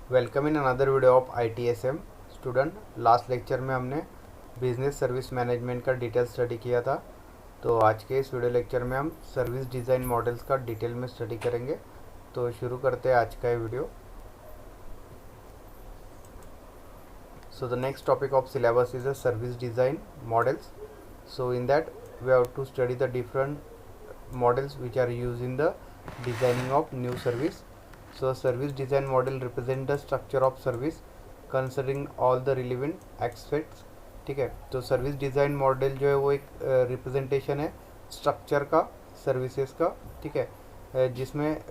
Welcome in another video of ITSM student. Last lecture में हमने business service management का detail study किया था। तो आज के इस वीडियो लेक्चर में हम सर्विस डिज़ाइन मॉडल्स का डिटेल में स्टडी करेंगे। तो शुरू करते हैं आज का ये video. So the next topic of syllabus is a service design models. So in that we have to study the different models which are used in the designing of new service. So service design model represent the structure of service considering all the relevant aspects. ठीक है, तो service design model जो है वो एक representation है structure का, services का। ठीक है, जिसमें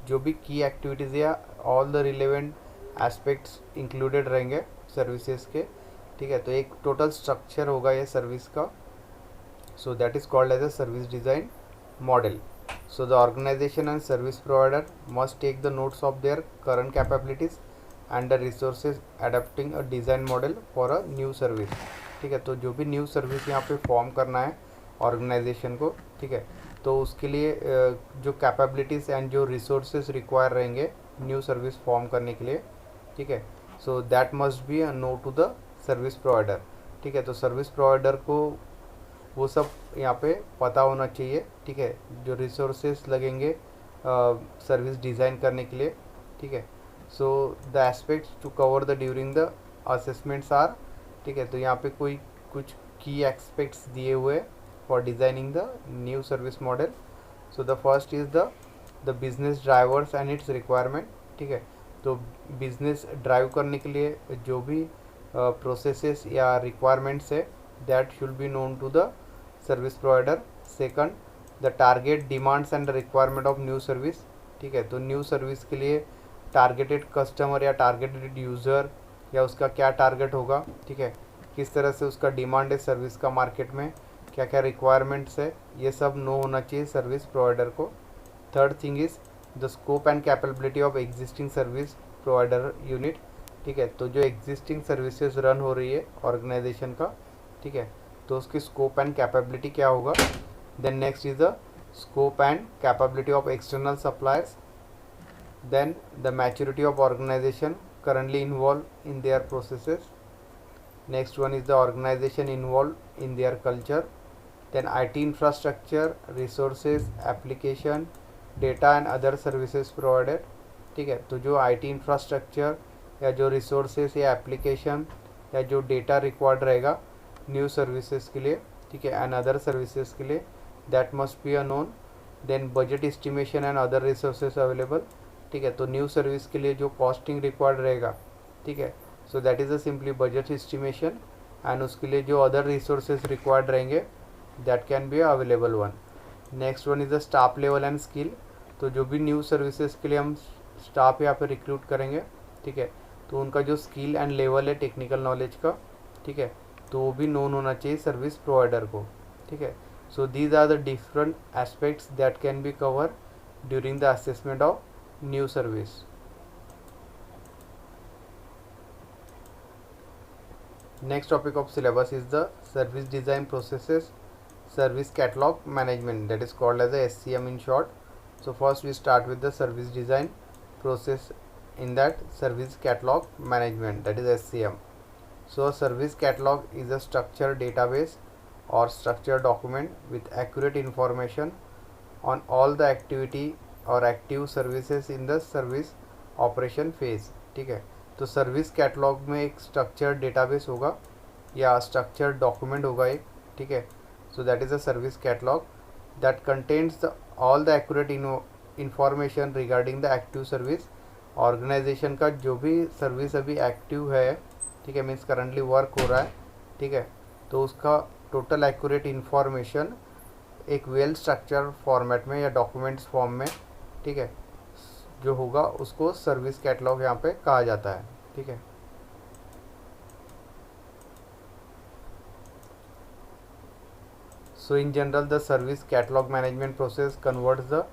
जो भी की एक्टिविटीज़ या all the relevant aspects included रहेंगे सर्विसेज के। ठीक है, तो एक टोटल स्ट्रक्चर होगा ये सर्विस का। So that is called as a service design model. So the organization and service provider must take the notes of their current capabilities and the resources adapting a design model for a new service. ठीक है, तो जो भी new service यहाँ पे form करना है organisation को, ठीक है, तो उसके लिए जो कैपेबिलिटीज़ एंड जो रिसोर्सेज रिक्वायर रहेंगे न्यू सर्विस फॉर्म करने के लिए, ठीक है, so that must be known to the service provider. ठीक है, तो सर्विस प्रोवाइडर को वो सब यहाँ पे पता होना चाहिए। ठीक है, जो रिसोर्सेज लगेंगे सर्विस डिज़ाइन करने के लिए। ठीक है, so the aspects to cover the during the assessments are. ठीक है, तो यहाँ पे कोई कुछ की एस्पेक्ट्स दिए हुए for designing the new service model. So the first is the business drivers and it's requirement. ठीक है, तो बिजनेस ड्राइव करने के लिए जो भी प्रोसेसेस या रिक्वायरमेंट्स है that should be known to the service provider. Second, the target demands and requirement of new service. ठीक है, तो न्यू सर्विस के लिए टारगेटेड कस्टमर या टारगेटेड यूज़र या उसका क्या टारगेट होगा। ठीक है, किस तरह से उसका डिमांड है सर्विस का मार्केट में, क्या क्या रिक्वायरमेंट्स है, ये सब नो होना चाहिए सर्विस प्रोवाइडर को। Third thing is the scope and capability of existing service provider unit. ठीक है, तो जो एग्जिस्टिंग सर्विसेज रन हो रही है ऑर्गेनाइजेशन का, ठीक है, तो उसकी स्कोप एंड कैपेबिलिटी क्या होगा। Then next is the scope and capability of external suppliers. Then the maturity of organisation currently involve in their processes. Next one is the organisation involve in their culture. Then IT infrastructure, resources, application, data and other services provided. ठीक है, तो जो IT infrastructure या जो resources या application या जो data required रहेगा न्यू सर्विसेज के लिए, ठीक है, एंड अदर सर्विसेज के लिए, that must be known. Then budget estimation and other resources available. ठीक है, तो न्यू सर्विस के लिए जो कॉस्टिंग रिक्वायर्ड रहेगा, ठीक है, so that is a simply budget estimation and उसके लिए जो अदर रिसोर्सेज रिक्वायर्ड रहेंगे that can be available one. Next one is the staff level and skill. तो जो भी न्यू सर्विसेज के लिए हम स्टाफ यहाँ पे रिक्रूट करेंगे, ठीक है, तो उनका जो स्किल एंड लेवल है टेक्निकल नॉलेज का, ठीक है, तो वो भी नोन होना चाहिए सर्विस प्रोवाइडर को। ठीक है, so these are the different aspects that can be cover during the assessment of new service. Next topic of syllabus is the service design processes service catalogue management, that is called as a SCM in short. So first we start with the service design process, in that service catalog management, that is SCM. So a service catalog is a structured database or structured document with accurate information on all the activity or active services in the service operation phase. ठीक है, तो service catalogue में एक structured database होगा या structured document होगा एक। ठीक है, so that is a service catalogue that contains the all the accurate information regarding the active service. Organisation का जो भी सर्विस अभी एक्टिव है, ठीक है, मीन्स करंटली वर्क हो रहा है, ठीक है, तो उसका टोटल एक्यूरेट इन्फॉर्मेशन एक वेल स्ट्रक्चर फॉर्मेट में या डॉक्यूमेंट्स फॉर्म में, ठीक है, जो होगा उसको सर्विस कैटलॉग यहाँ पे कहा जाता है। ठीक है, so in general the service catalogue management process converts the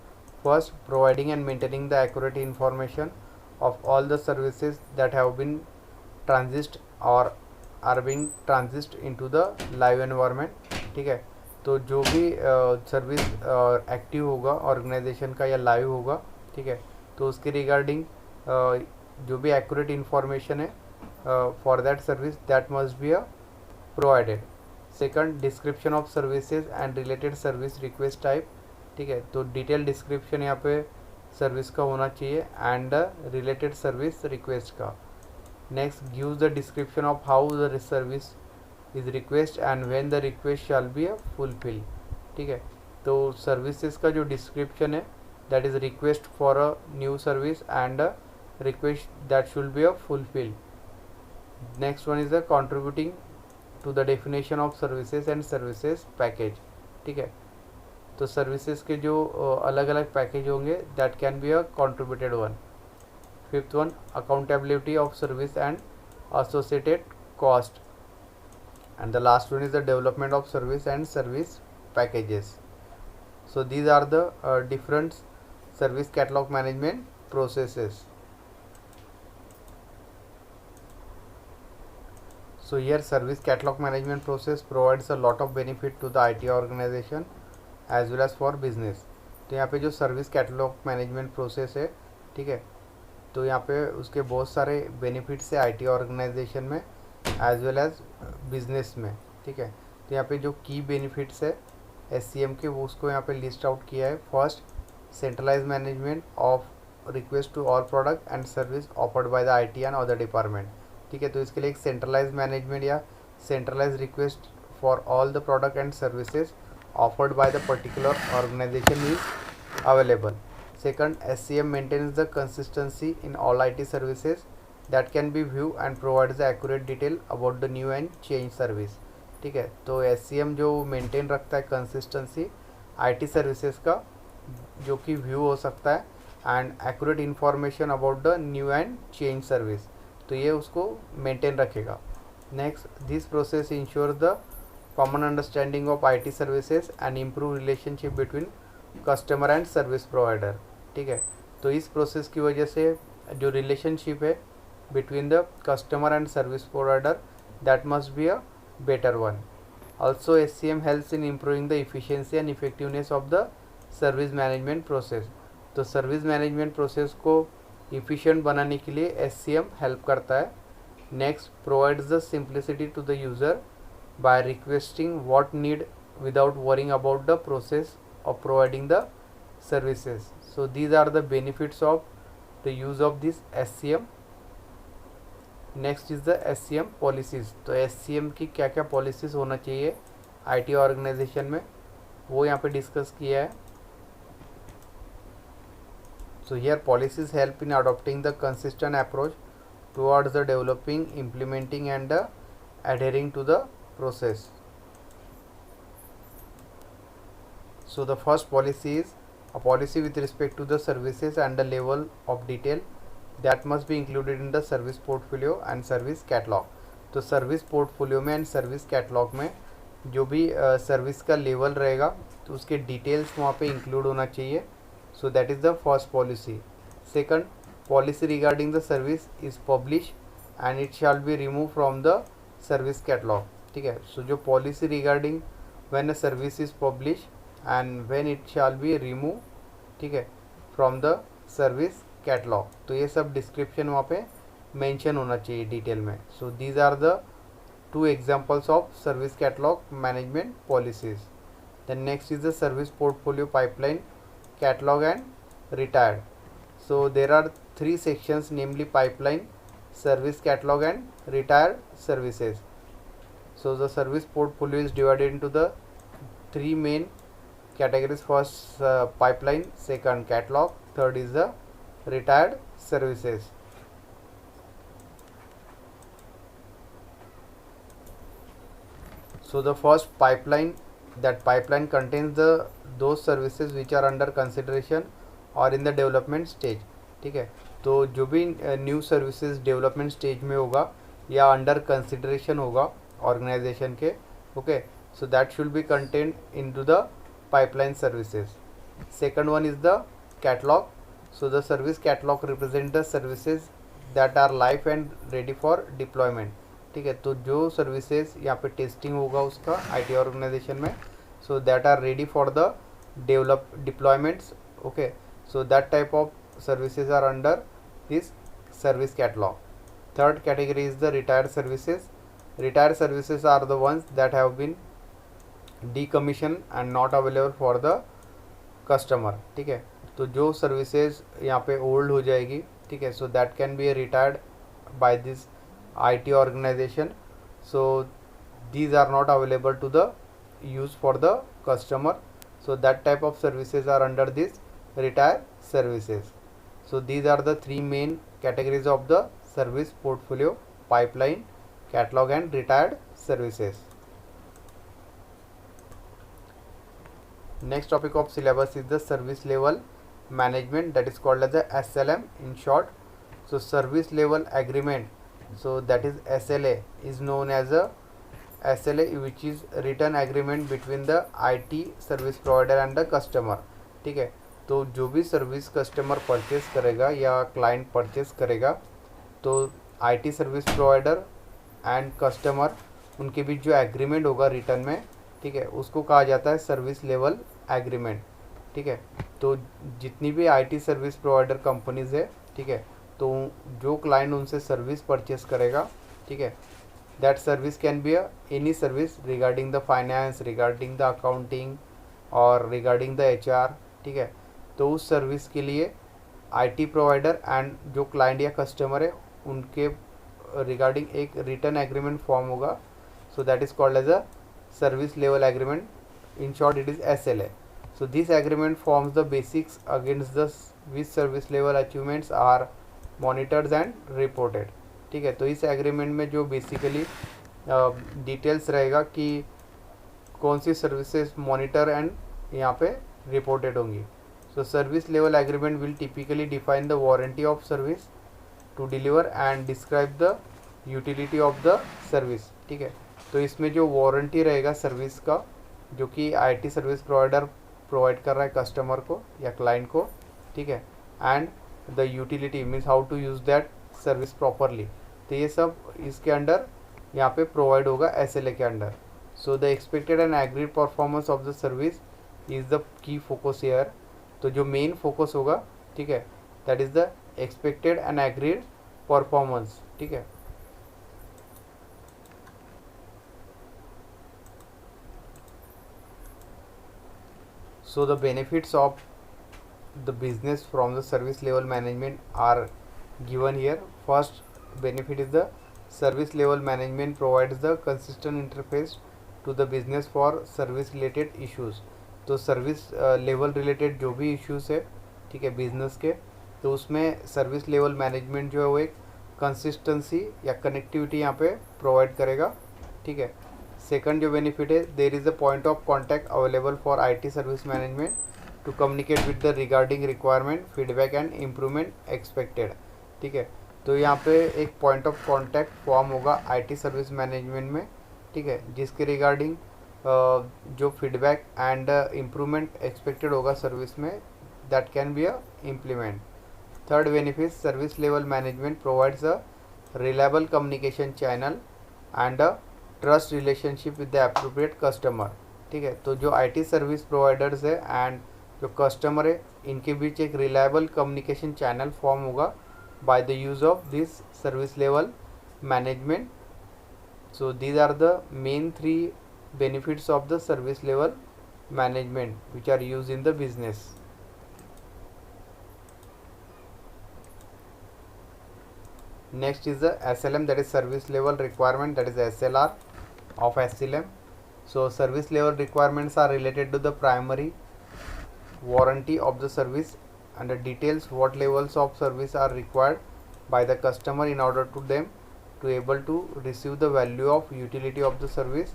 first providing and maintaining the accurate information of all the services that have been transit और are being transit into the live environment. ठीक है, तो जो भी service active होगा organisation का या live होगा, ठीक है, तो उसके रिगार्डिंग जो भी एक्यूरेट इन्फॉर्मेशन है for that service that must be provided. Second, description of services and related service request type. ठीक है, तो डिटेल डिस्क्रिप्शन यहाँ पे सर्विस का होना चाहिए एंड रिलेटेड सर्विस रिक्वेस्ट का। Next, gives the description of how the service is request and when the request shall be fulfil. ठीक है, तो सर्विसेज का जो डिस्क्रिप्शन है that is request for a new service and request that should be fulfil. Next one is the contributing to the definition of services and services package. ठीक है, तो services के जो अलग अलग पैकेज होंगे that can be a contributed one. Fifth one, accountability of service and associated cost, and the last one is the development of service and service packages. So these are the different service catalog management processes. So here service catalog management process provides a lot of benefit to the IT organization as well as for business. तो यहाँ पे जो service catalogue management process है, ठीक है, तो यहाँ पे उसके बहुत सारे बेनिफिट्स है आईटी ऑर्गेनाइजेशन में एज वेल एज बिजनेस में। ठीक है, तो यहाँ पे जो की बेनिफिट्स है एससीएम के वो उसको यहाँ पे लिस्ट आउट किया है। First, centralise management of request to all product and service offered by the IT and other department. ठीक है, तो इसके लिए एक सेंट्रलाइज मैनेजमेंट या centralise request for all the product and services offered by the particular organisation is available. Second, SCM maintains the consistency in all IT services that can be viewed and provides the accurate detail about the new and change service. ठीक है, तो SCM जो maintain रखता है consistency IT services का जो कि view हो सकता है and accurate information about the new and change service, तो ये उसको मेंटेन रखेगा। Next, this process ensure the common understanding of IT services and improve relationship between customer and service provider. ठीक है, तो इस प्रोसेस की वजह से जो रिलेशनशिप है between the customer and service provider that must be a better one. Also SCM helps in improving the efficiency and effectiveness of the service management process. तो सर्विस मैनेजमेंट प्रोसेस को efficient बनाने के लिए SCM help करता है। Next, provides the simplicity to the user by requesting what need without worrying about the process of providing the services. So these are the benefits of the use of this SCM. Next is the SCM policies. तो SCM की क्या क्या policies होना चाहिए IT organisation में वो यहाँ पे डिस्कस किया है। So here policies help in adopting the consistent approach towards the developing, implementing and adhering to the process. So the first policy is a policy with respect to the services and the level of detail that must be included in the service portfolio and service catalog. तो service portfolio में and service catalogue में जो भी service का level रहेगा तो उसके details वहाँ पे इंक्लूड होना चाहिए। सो that is the first policy. Second, policy regarding the service is publish and it shall be remove from the service catalogue. ठीक है, सो जो policy regarding when a service is publish and when it shall be remove, ठीक है, from the service catalogue, तो ये सब description वहाँ पे मेंशन होना चाहिए डिटेल में। So these are the two examples of service catalogue management policies. The next is the service portfolio pipeline catalogue and retired. So there are 3 sections, namely pipeline, service catalog and retired services. So the service portfolio is divided into the 3 main categories. First pipeline, second catalog, third is the retired services. So the first pipeline, that pipeline contains those services which are under consideration or in the development stage. ठीक है, तो जो भी new services development stage में होगा या under consideration होगा organisation के, okay, so that should be content into the pipeline services. Second one is the catalogue. So the service catalogue represent the services that are live and ready for deployment. ठीक है, तो जो services यहाँ पे testing होगा उसका IT organisation में, so that are ready for the deployments, okay, so that type of services are under this service catalog. Third category is the retired services. Retired services are the ones that have been decommissioned and not available for the customer. ठीक है, तो जो services यहाँ पे old हो जाएगी, ठीक है, so that can be retired by this IT organization. So these are not available to the use for the customer. So that type of services are under this retired services. So these are the three main categories of the service portfolio: pipeline, catalog and retired services. Next topic of syllabus is the service level management, that is called as the SLM in short. So service level agreement, so that is SLA, is known as a SLA, which is written agreement between the IT service provider and the customer. ठीक है, तो जो भी service customer purchase करेगा या client purchase करेगा, तो IT service provider and customer उनके बीच जो एग्रीमेंट होगा रिटर्न में, ठीक है, उसको कहा जाता है सर्विस लेवल एग्रीमेंट. ठीक है, तो जितनी भी IT सर्विस प्रोवाइडर कंपनीज है, ठीक है, तो जो क्लाइंट उनसे सर्विस परचेस करेगा, ठीक है, that service can be any service regarding the finance, regarding the accounting और रिगार्डिंग द HR. ठीक है, तो उस सर्विस के लिए IT प्रोवाइडर एंड जो क्लाइंट या कस्टमर है उनके रिगार्डिंग एक रिटर्न एग्रीमेंट फॉर्म होगा. So that is called as a service level agreement. In short, it is SLA. So this agreement forms the basics against the which service level achievements are monitored and reported. ठीक है, तो इस agreement में जो basically details रहेगा कि कौन सी services monitor and यहाँ पे रिपोर्टेड होंगी. So service level agreement will typically define the warranty of service to deliver and describe the utility of the service. ठीक है, तो इसमें जो वारंटी रहेगा सर्विस का, जो कि IT सर्विस प्रोवाइडर प्रोवाइड कर रहा है कस्टमर को या क्लाइंट को, ठीक है, and the utility means how to use that service properly. तो ये सब इसके अंडर यहाँ पे प्रोवाइड होगा SLA के under. So the expected and agreed performance of the service is the key focus here. तो जो मेन फोकस होगा, ठीक है, that is the expected and agreed performance. ठीक है, so the benefits of the business from the service level management are given here. First benefit is the service level management provides the consistent interface to the business for service related issues. तो service level related जो भी issues है, ठीक है, business के, तो उसमें service level management जो है वो एक कंसिस्टेंसी या कनेक्टिविटी यहाँ पे प्रोवाइड करेगा. ठीक है, सेकंड जो बेनिफिट है, there is a point of contact available for IT service management to communicate with the regarding requirement, feedback and improvement expected. ठीक है, तो यहाँ पे एक पॉइंट ऑफ कॉन्टैक्ट फॉर्म होगा IT सर्विस मैनेजमेंट में, ठीक है, जिसके रिगार्डिंग जो फीडबैक एंड इम्प्रूवमेंट एक्सपेक्टेड होगा सर्विस में, that can be implement. Third benefit, service level management provides a reliable communication channel and a trust relationship with the appropriate customer. ठीक है, तो जो IT सर्विस प्रोवाइडर्स है and जो customer है, इनके बीच एक रिलायबल कम्युनिकेशन चैनल फॉर्म होगा by the use of this service level management. So these are the main 3 benefits of the service level management which are used in the business. Next is the SLM, that is service level requirement, that is SLR of SLM. So service level requirements are related to the primary warranty of the service and the details what levels of service are required by the customer in order to them to able to receive the value of utility of the service.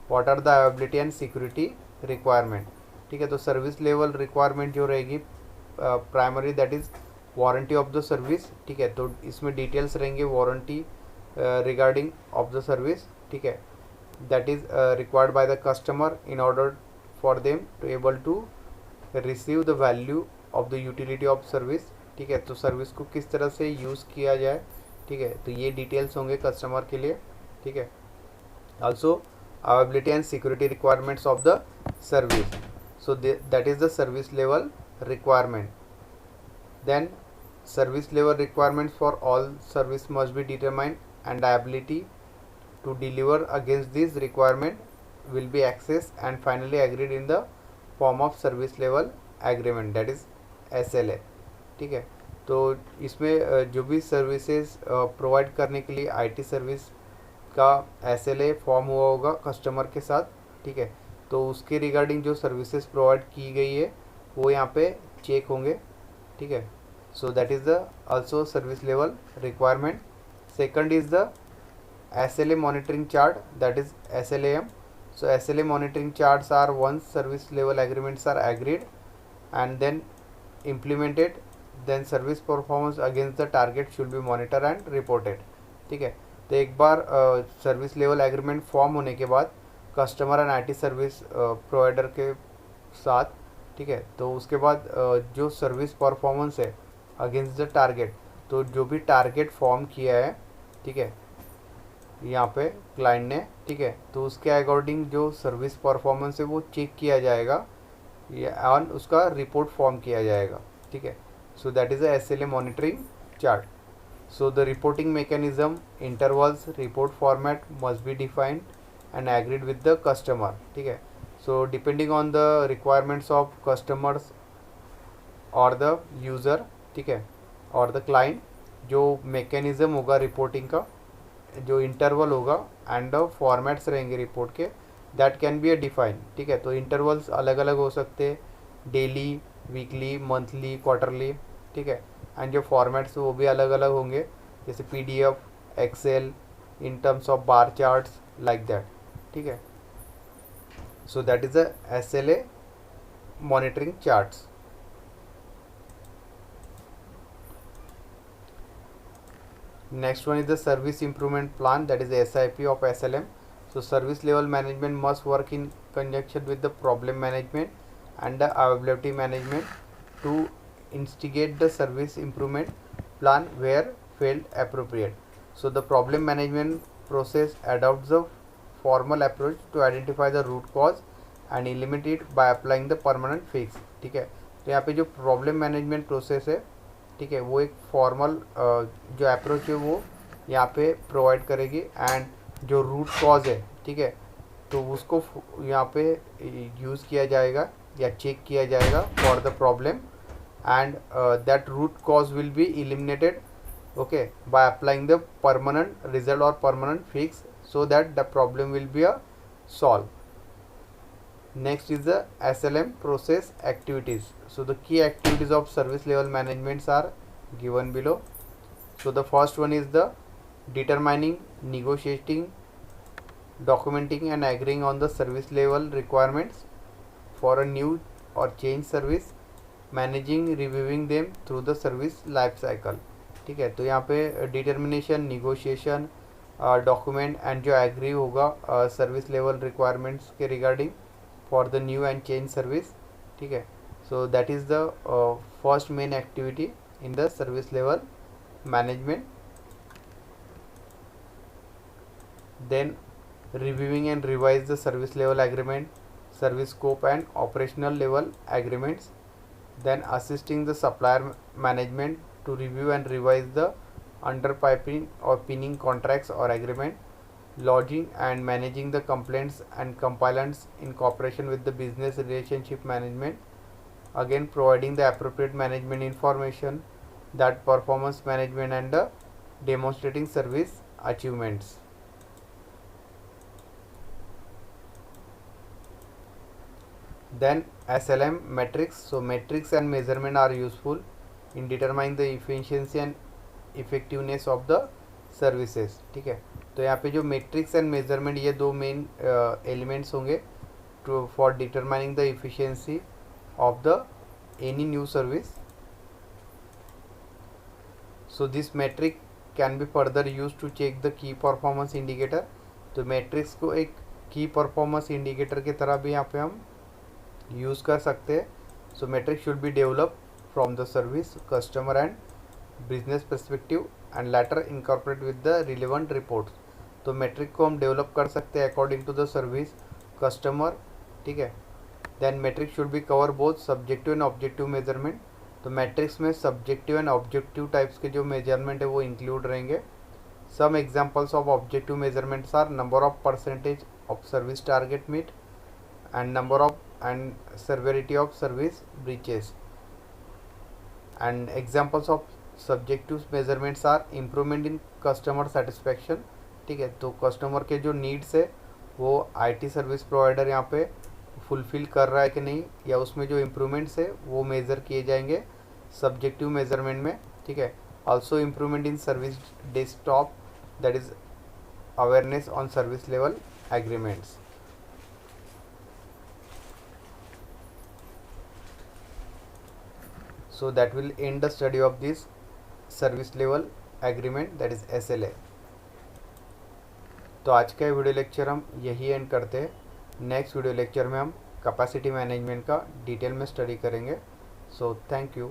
What are the availability and security requirement. ठीक है, तो service level requirement जो रहेगी primary, that is warranty of the service. ठीक है, तो इसमें details रहेंगे warranty regarding of the service. ठीक है, that is required by the customer in order for them to able to receive the value of the utility of service. ठीक है, तो सर्विस को किस तरह से यूज़ किया जाए. ठीक है, तो ये डिटेल्स होंगे कस्टमर के लिए. ठीक है, also availability and security requirements of the service. So that is the service level requirement. Then service level requirements for all service must be determined and the ability to deliver against this requirement will be accessed and finally agreed in the form of service level agreement, that is SLA. ठीक है, तो इसमें जो भी services provide करने के लिए IT service का SLA फॉर्म हुआ होगा कस्टमर के साथ. ठीक है, तो उसके रिगार्डिंग जो सर्विसेज प्रोवाइड की गई है वो यहाँ पे चेक होंगे. ठीक है, so that is the also service level requirement. Second is the SLA monitoring chart, that is SLAM. So SLA monitoring charts are once service level agreements are agreed and then implemented, then service performance against the target should be monitored and reported. ठीक है, तो एक बार service level agreement form होने के बाद customer and IT service provider के साथ, ठीक है, तो उसके बाद जो सर्विस परफॉर्मेंस है अगेंस्ट द टारगेट, तो जो भी टारगेट फॉर्म किया है, ठीक है, यहाँ पे क्लाइंट ने, ठीक है, तो उसके अकॉर्डिंग जो सर्विस परफॉर्मेंस है वो चेक किया जाएगा या उसका रिपोर्ट फॉर्म किया जाएगा. ठीक है, so that is a SLA monitoring chart. So the reporting mechanism, intervals, report format must be defined and agreed with the customer. ठीक है, so depending on the requirements of customers और the user, ठीक है, और the client, जो mechanism होगा reporting का, जो इंटरवल होगा एंड द फॉर्मेट्स रहेंगे रिपोर्ट के, that can be a define. ठीक है, तो इंटरवल्स अलग अलग हो सकते हैं, डेली, वीकली, मंथली, क्वार्टरली. ठीक है, एंड जो फॉर्मेट्स वो भी अलग अलग होंगे, जैसे PDF, excel, in terms of bar charts, like that. ठीक है, so that is a SLA monitoring charts. Next one is the service improvement plan, that is SIP of SLM. So service level management must work in conjunction with the problem management and the availability management to instigate the service improvement plan where felt appropriate. So the problem management process adopts a formal approach to identify the root cause and eliminate it by applying the permanent fix. ठीक है, तो यहाँ पे जो problem management process है, ठीक है, वो एक फॉर्मल जो अप्रोच है वो यहाँ पे प्रोवाइड करेगी एंड जो रूट कॉज है, ठीक है, तो उसको यहाँ पे यूज़ किया जाएगा या चेक किया जाएगा for the problem and that root cause will be eliminated, okay, by applying the permanent result और permanent fix so that the problem will be solved. Next is the SLM process activities. So the key activities of service level managements are given below. So the first one is the determining, negotiating, documenting and agreeing on the service level requirements for a new or change service, managing, reviewing them through the service life cycle. ठीक है, तो यहाँ पे determination, negotiation, document and जो agree होगा service level requirements के regarding for the new and change service. ठीक है, so that is the first main activity in the service level management. Then reviewing and revise the service level agreement, service scope and operational level agreements. Then assisting the supplier management to review and revise the underpiping or pinning contracts or agreement, lodging and managing the complaints and compliance in cooperation with the business relationship management, again providing the appropriate management information, that performance management and demonstrating service achievements. Then SLM metrics. So metrics and measurement are useful in determining the efficiency and effectiveness of the services. ठीक है, तो यहाँ पे जो matrix and measurement ये दो main elements होंगे to for determining the efficiency of the any new service. So this metric can be further use to check the key performance indicator. तो मेट्रिक्स को एक की परफॉर्मेंस इंडिकेटर की तरह भी यहाँ पे हम यूज़ कर सकते हैं. So metric should be develop from the service, customer and business perspective and later incorporate with the relevant reports. तो मेट्रिक को हम डेवलप कर सकते हैं according to the service, customer. ठीक है, then metric should be cover both subjective and objective measurement. तो metrics में सब्जेक्टिव एंड ऑब्जेक्टिव टाइप्स के जो मेजरमेंट है वो इंक्लूड रहेंगे। Some examples of objective measurements are number of percentage of service target meet and number of and severity of service breaches, and examples of subjective measurements are improvement in customer satisfaction। ठीक है, तो customer के जो needs है वो IT service provider यहाँ पे fulfil कर रहा है कि नहीं, या उसमें जो इम्प्रूवमेंट्स है वो मेज़र किए जाएंगे सब्जेक्टिव मेजरमेंट में। ठीक है, also improvement in service desktop, that is awareness on service level agreements. So that will end the study of this service level agreement, that is SLA। तो आज का वीडियो लेक्चर हम यही एंड करते हैं। नेक्स्ट वीडियो लेक्चर में हम capacity management का डिटेल में स्टडी करेंगे। So thank you.